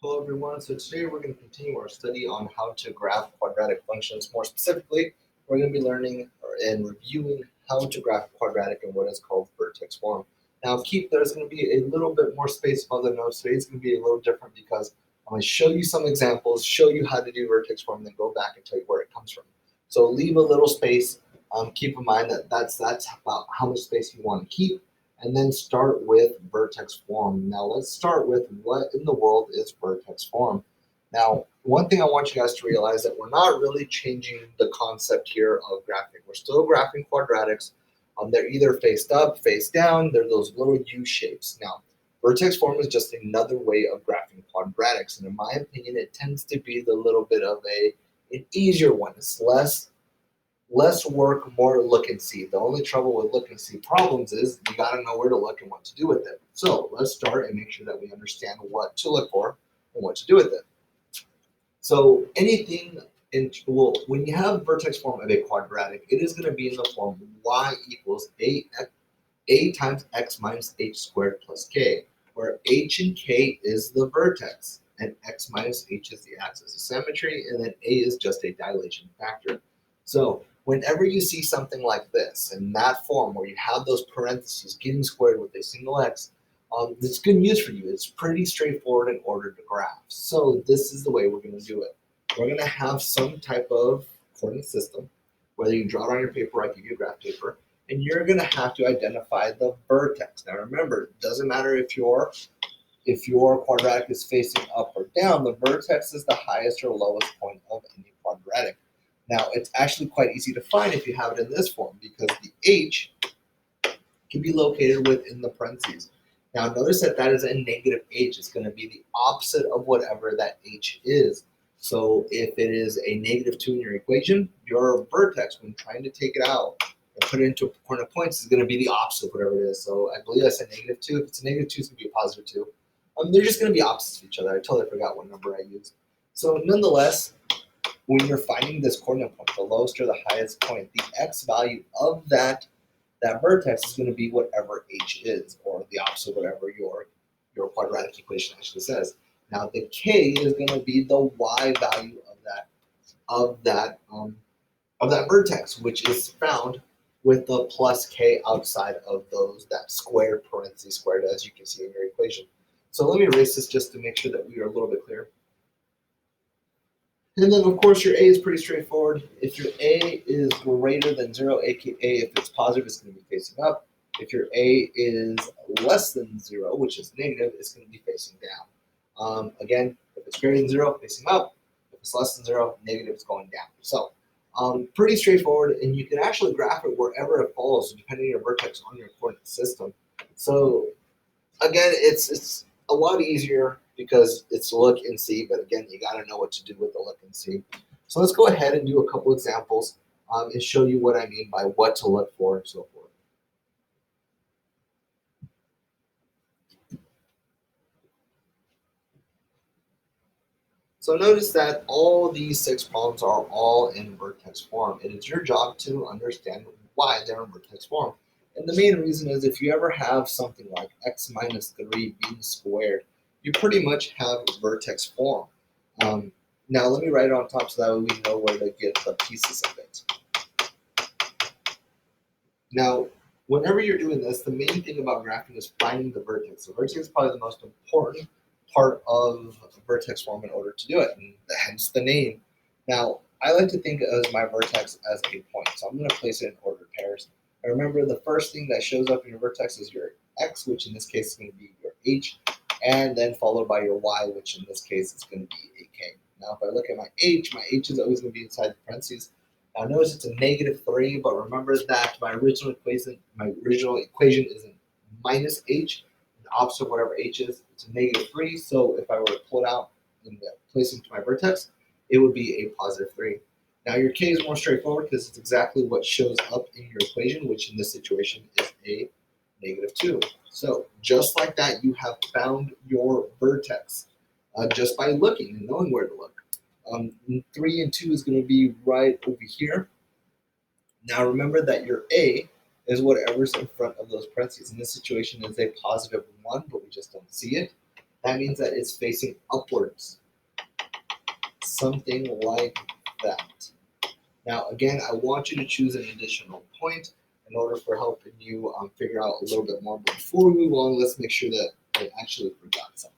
Hello everyone, so today we're going to continue our study on how to graph quadratic functions. More specifically, we're going to be learning and reviewing how to graph quadratic in what is called vertex form. Now there's going to be a little bit more space above the notes. Today it's going to be a little different because I'm going to show you some examples, show you how to do vertex form, then go back and tell you where it comes from. So leave a little space. Keep in mind that that's about how much space you want to keep, and then start with vertex form. Now let's start with what in the world is vertex form. Now, one thing I want you guys to realize that we're not really changing the concept here of graphing. We're still graphing quadratics. They're either faced up, face down. They're those little U shapes. Now, vertex form is just another way of graphing quadratics, and in my opinion, it tends to be the little bit of an easier one. It's less work, more look and see. The only trouble with look and see problems is you got to know where to look and what to do with it. So let's start and make sure that we understand what to look for and what to do with it. So when you have vertex form of a quadratic, it is going to be in the form y equals a times x minus h squared plus k, where h and k is the vertex and x minus h is the axis of symmetry, and then a is just a dilation factor. So whenever you see something like this in that form where you have those parentheses getting squared with a single x, it's good news for you. It's pretty straightforward in order to graph. So this is the way we're going to do it. We're going to have some type of coordinate system, whether you draw it on your paper, I give you a graph paper, and you're going to have to identify the vertex. Now remember, it doesn't matter if your quadratic is facing up or down, the vertex is the highest or lowest point of any quadratic. Now, it's actually quite easy to find if you have it in this form because the h can be located within the parentheses. Now, notice that that is a negative h. It's going to be the opposite of whatever that h is. So if it is a negative 2 in your equation, your vertex, when trying to take it out and put it into a point of points, is going to be the opposite of whatever it is. So I believe I said negative 2. If it's a negative 2, it's going to be a positive 2. They're just going to be opposites of each other. I totally forgot what number I used. So nonetheless, when you're finding this coordinate point, the lowest or the highest point, the x value of that vertex is going to be whatever h is, or the opposite of whatever your quadratic equation actually says. Now the k is going to be the y value of that vertex, which is found with the plus k outside of that squared parentheses squared, as you can see in your equation. So let me erase this just to make sure that we are a little bit clear. And then, of course, your a is pretty straightforward. If your a is greater than 0, aka if it's positive, it's going to be facing up. If your a is less than 0, which is negative, it's going to be facing down. Again, if it's greater than 0, facing up. If it's less than 0, negative, it's going down. So pretty straightforward, and you can actually graph it wherever it falls, depending on your vertex on your coordinate system. So again, it's a lot easier because it's look and see, but again, you got to know what to do with the look and see. So let's go ahead and do a couple examples and show you what I mean by what to look for and so forth. So notice that all these 6 problems are all in vertex form. It is your job to understand why they're in vertex form. And the main reason is if you ever have something like x minus 3 being squared, you pretty much have vertex form. Now let me write it on top so that way we know where to get the pieces of it. Now, whenever you're doing this, the main thing about graphing is finding the vertex. The vertex is probably the most important part of vertex form in order to do it, and hence the name. Now, I like to think of my vertex as a point, so I'm going to place it in ordered pairs. And remember, the first thing that shows up in your vertex is your x, which in this case is going to be your h, and then followed by your y, which in this case is going to be a k. Now, if I look at my h is always going to be inside the parentheses. Now notice it's a negative 3, but remember that my original equation is in minus h, the opposite of whatever h is. It's a negative 3, so if I were to pull it out and place it into my vertex, it would be a positive 3. Now your k is more straightforward because it's exactly what shows up in your equation, which in this situation is a negative 2. So just like that, you have found your vertex just by looking and knowing where to look. 3 and 2 is going to be right over here. Now remember that your a is whatever's in front of those parentheses. In this situation, it's a positive 1, but we just don't see it. That means that it's facing upwards, something like that. Now, again, I want you to choose an additional point in order for helping you figure out a little bit more. But before we move on, let's make sure that I actually forgot something.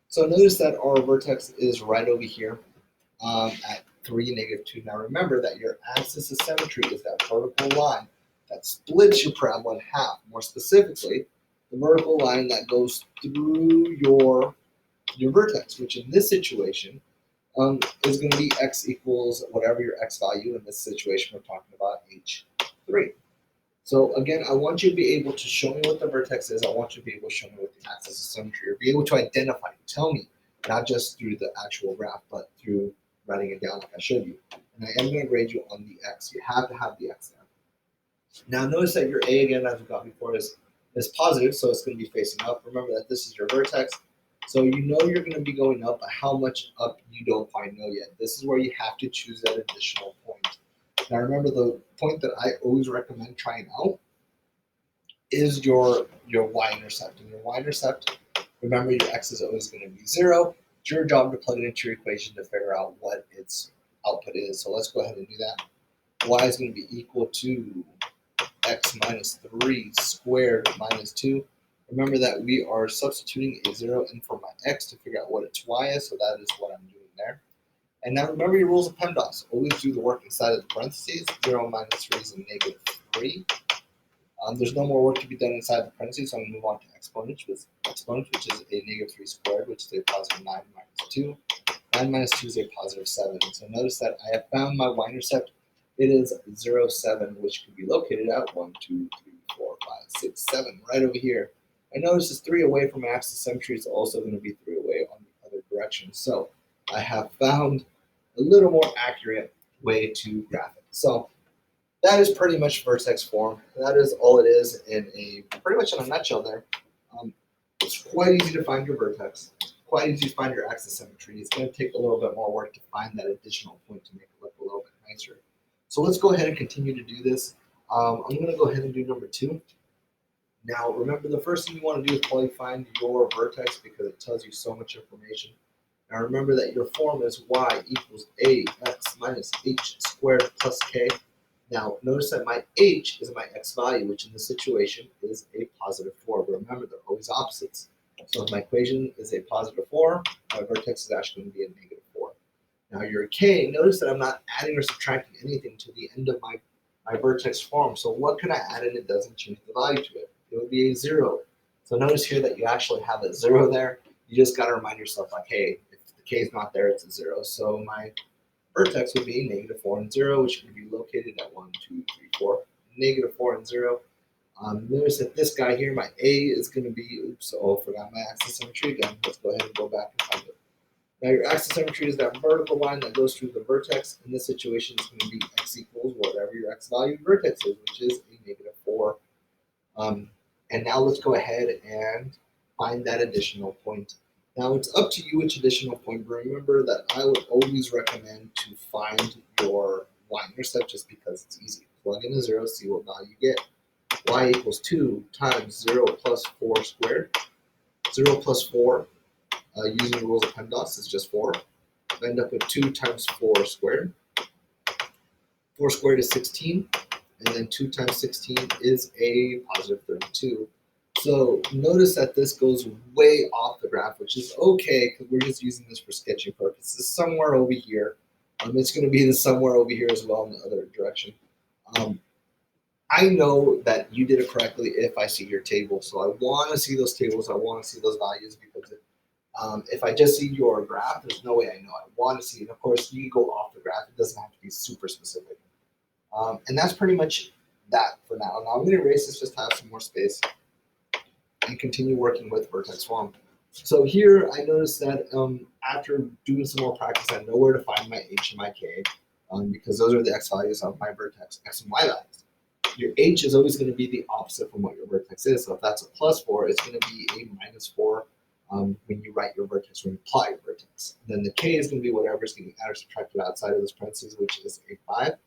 So notice that our vertex is right over here at 3, -2. Now remember that your axis of symmetry is that vertical line that splits your parabola in half. More specifically, the vertical line that goes through your vertex, which in this situation is going to be x equals whatever your x value. In this situation, we're talking about h3. So again, I want you to be able to show me what the vertex is. I want you to be able to show me what the axis of symmetry, or be able to identify, tell me, not just through the actual graph, but through writing it down like I showed you. And I am going to grade you on the x. You have to have the x there. Now notice that your a, again, as we got before, is positive, so it's going to be facing up. Remember that this is your vertex. So you know you're going to be going up, but how much up you don't quite know yet. This is where you have to choose that additional point. Now remember, the point that I always recommend trying out is your y-intercept. And your y-intercept, remember your x is always going to be 0. It's your job to plug it into your equation to figure out what its output is. So let's go ahead and do that. Y is going to be equal to x minus 3 squared minus 2. Remember that we are substituting a 0 in for my x to figure out what its y is, so that is what I'm doing there. And now remember your rules of PEMDAS. Always do the work inside of the parentheses. 0 minus 3 is a -3. There's no more work to be done inside the parentheses, so I'm going to move on to exponent, which is a -3 squared, which is a positive 9 minus 2. 9 minus 2 is a positive 7. And so notice that I have found my y-intercept. It is 0, 7, which can be located at 1, 2, 3, 4, 5, 6, 7, right over here. And notice it's 3 away from my axis of symmetry. It's also going to be 3 away on the other direction. So I have found a little more accurate way to graph it. So that is pretty much vertex form. That is all it is pretty much in a nutshell there. It's quite easy to find your vertex. It's quite easy to find your axis of symmetry. It's going to take a little bit more work to find that additional point to make it look a little bit nicer. So let's go ahead and continue to do this. I'm going to go ahead and do number 2. Now, remember, the first thing you want to do is probably find your vertex because it tells you so much information. Now, remember that your form is y equals ax minus h squared plus k. Now, notice that my h is my x value, which in this situation is a positive 4. But remember, they're always opposites. So if my equation is a positive 4, my vertex is actually going to be a -4. Now, your k, notice that I'm not adding or subtracting anything to the end of my vertex form. So what can I add and it doesn't change the value to it? It would be a 0. So notice here that you actually have a 0 there. You just got to remind yourself, like, hey, if the k is not there, it's a 0. So my vertex would be -4 and 0, which can be located at 1, 2, 3, 4. -4 and 0. Notice that this guy here, my a, is going to be, forgot my axis of symmetry again. Let's go ahead and go back and find it. Now your axis of symmetry is that vertical line that goes through the vertex. In this situation, it's going to be x equals whatever your x value vertex is, which is a -4. And now let's go ahead and find that additional point. Now it's up to you which additional point, but remember that I would always recommend to find your y-intercept just because it's easy. Plug in a 0, see what value you get. Y equals 2 times 0 plus 4 squared. 0 plus 4, using the rules of PEMDAS, is just 4. I end up with 2 times 4 squared. 4 squared is 16. And then 2 times 16 is a positive 32. So notice that this goes way off the graph, which is okay because we're just using this for sketching purposes. Somewhere over here. It's going to be somewhere over here as well in the other direction. I know that you did it correctly if I see your table. So I want to see those tables. I want to see those values because if I just see your graph, there's no way I know. I want to see it. Of course, you go off the graph. It doesn't have to be super specific. And that's pretty much that for now. Now I'm going to erase this just to have some more space and continue working with vertex form. So here I noticed that after doing some more practice, I know where to find my h and my k because those are the x values of my vertex, x and y values. Your h is always going to be the opposite from what your vertex is. So if that's a +4, it's going to be a -4 when you write your vertex, when you plot your vertex. And then the k is going to be whatever is getting added or subtracted outside of this parentheses, which is a 5.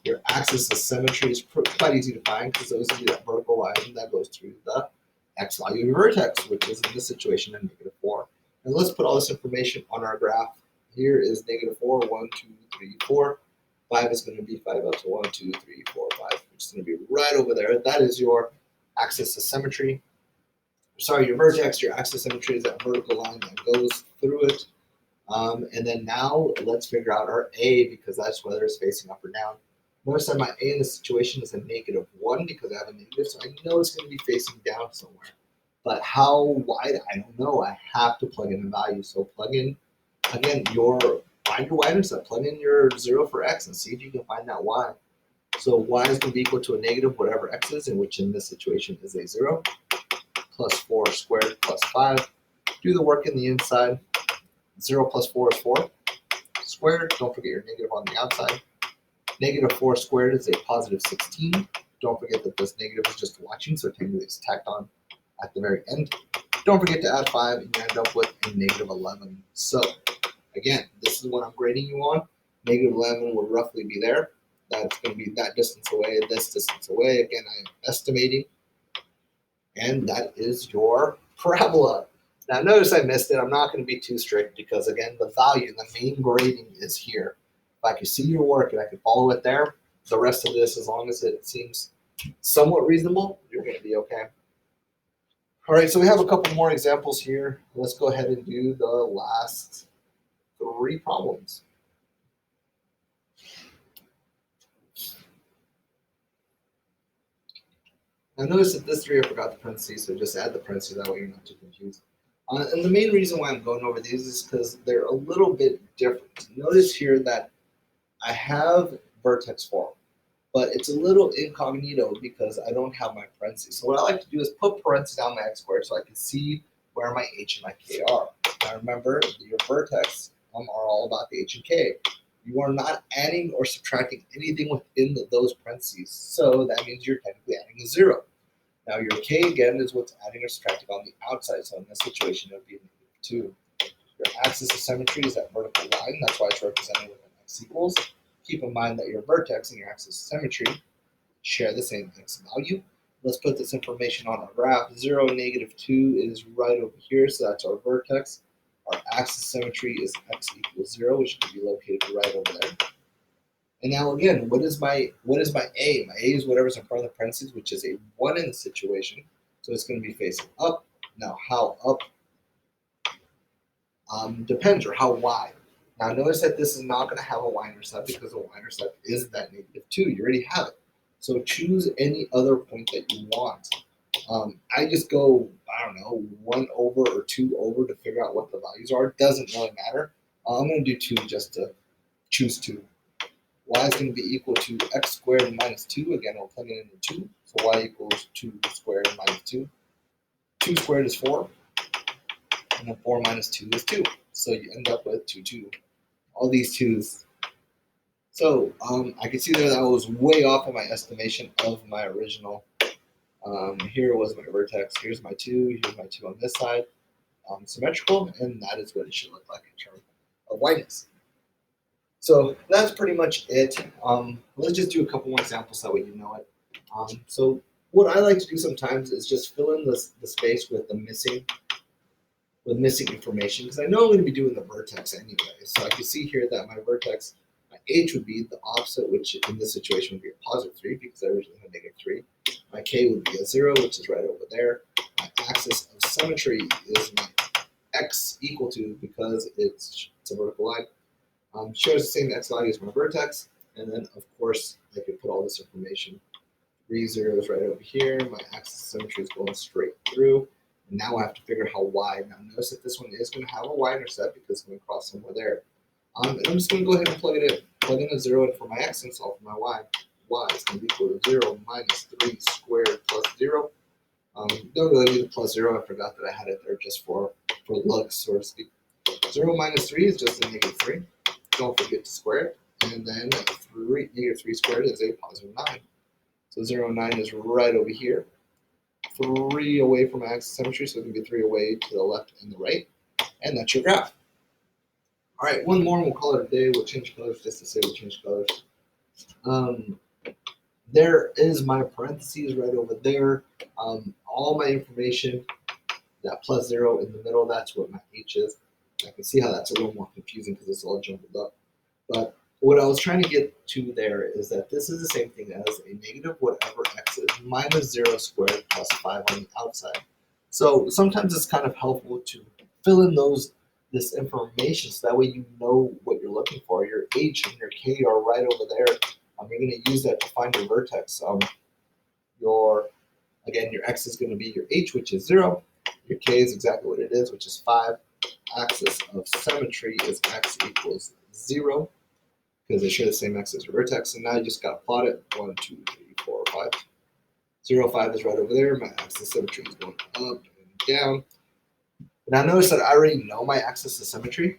Your axis of symmetry is quite easy to find because it's always going to be that vertical line that goes through the x value of your vertex, which is in this situation a -4. And let's put all this information on our graph. Here is -4, 1, 2, 3, 4. 5 is going to be 5 up to 1, 2, 3, 4, 5, which is going to be right over there. That is your axis of symmetry. Sorry, your vertex, your axis of symmetry is that vertical line that goes through it. And then now let's figure out our A, because that's whether it's facing up or down. Notice that my A in this situation is a -1 because I have a negative, so I know it's going to be facing down somewhere. But how wide, I don't know. I have to plug in a value. So plug in, again, find your y-intercept. Plug in your 0 for x and see if you can find that y. So y is going to be equal to a negative whatever x is, in which in this situation is a 0, plus 4 squared plus 5. Do the work in the inside. 0 plus 4 is 4 squared. Don't forget your negative on the outside. -4 squared is a positive 16. Don't forget that this negative is just watching, so technically it's tacked on at the very end. Don't forget to add 5, and you end up with a -11. So, again, this is what I'm grading you on. -11 will roughly be there. That's going to be that distance away, this distance away. Again, I'm estimating. And that is your parabola. Now, notice I missed it. I'm not going to be too strict because, again, the value, the main grading is here. If I can see your work and I can follow it there, the rest of this, as long as it seems somewhat reasonable, you're going to be okay. All right, so we have a couple more examples here. Let's go ahead and do the last 3 problems. Now notice that this 3 I forgot the parentheses, so just add the parentheses, that way you're not too confused. And the main reason why I'm going over these is because they're a little bit different. Notice here that I have vertex form, but it's a little incognito because I don't have my parentheses. So what I like to do is put parentheses down my x squared so I can see where my h and my k are. Now remember, your vertex are all about the h and k. You are not adding or subtracting anything within those parentheses, so that means you're technically adding a 0. Now your k again is what's adding or subtracting on the outside, so in this situation it would be a -2. Your axis of symmetry is that vertical line, that's why it's represented with an x equals. Keep in mind that your vertex and your axis of symmetry share the same x value. Let's put this information on our graph. 0, -2 is right over here, so that's our vertex. Our axis of symmetry is x equals 0, which can be located right over there. And now again, what is my A? My A is whatever's in front of the parentheses, which is a 1 in the situation. So it's going to be facing up. Now how up depends, or how wide. Now notice that this is not going to have a y-intercept because the y-intercept is that -2. You already have it. So choose any other point that you want. I just go, I don't know, 1 over or 2 over to figure out what the values are. It doesn't really matter. I'm going to do 2 just to choose 2. Y is going to be equal to x squared minus 2. Again, we'll plug it into 2. So y equals 2 squared minus 2. 2 squared is 4. And then 4 minus 2 is 2. So you end up with 2, 2. All these 2's. So I can see there that I was way off of my estimation of my original. Here was my vertex. Here's my 2. Here's my 2 on this side. Symmetrical. And that is what it should look like in terms of whiteness. So that's pretty much it. Let's just do a couple more examples that way you know it. So what I like to do sometimes is just fill in the space with missing information, because I know I'm going to be doing the vertex anyway. So I can see here that my vertex, my h would be the opposite, which in this situation would be a +3 because I originally had -3. My k would be a 0, which is right over there. My axis of symmetry is my x equal to, because it's a vertical line. Shows the same x value as my vertex, and then of course I could put all this information. 3 zeros right over here. My axis of symmetry is going straight through. And now I have to figure how wide. Now notice that this one is going to have a y-intercept because it's going to cross somewhere there. And I'm just going to go ahead and plug it in. Plug in a 0 in for my x and solve for my y. Y is going to be equal to 0 minus 3 squared plus 0. Don't really need a plus 0. I forgot that I had it there just for looks, so to speak. 0 minus 3 is just a -3. Don't forget to square it. And then -3 squared is a +9. So 0, 9 is right over here. 3 away from my axis of symmetry, so it can be 3 away to the left and the right. And that's your graph. All right, one more and we'll call it a day. We'll change colors just to say we changed colors. there is my parentheses right over there. All my information, that plus 0 in the middle, that's what my h is. I can see how that's a little more confusing because it's all jumbled up. But what I was trying to get to there is that this is the same thing as a negative whatever x is minus 0 squared plus 5 on the outside. So sometimes it's kind of helpful to fill in this information so that way you know what you're looking for. Your h and your k are right over there. You're going to use that to find your vertex. Your Again, your x is going to be your h, which is 0. Your k is exactly what it is, which is 5. Axis of symmetry is x equals 0 because they share the same x as your vertex. And now you just got to plot it. 1, 2, 3, 4, 5. 0, 5 is right over there. My axis of symmetry is going up and down. Now notice that I already know my axis of symmetry.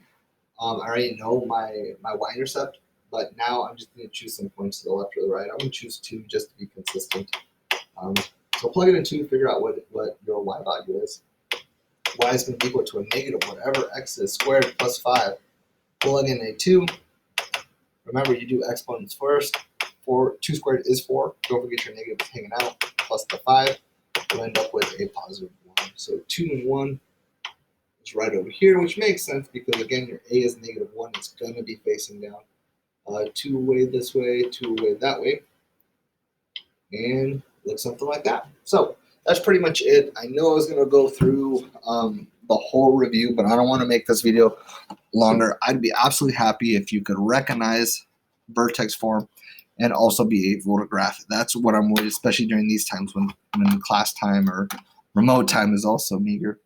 I already know my y-intercept, but now I'm just going to choose some points to the left or the right. I'm going to choose 2 just to be consistent. So plug it in 2, figure out what your y value is. Y is going to be equal to a negative whatever x is squared plus 5. Plug in a 2. Remember, you do exponents first. 2 squared is 4. Don't forget your negative hanging out. Plus the 5. You'll end up with a positive 1. So 2 and 1 is right over here, which makes sense because, again, your a is negative 1. It's going to be facing down. 2 away this way, 2 away that way. And looks something like that. So that's pretty much it. I know I was going to go through the whole review, but I don't want to make this video longer. I'd be absolutely happy if you could recognize vertex form and also be able to graph it. That's what I'm worried, especially during these times when class time or remote time is also meager.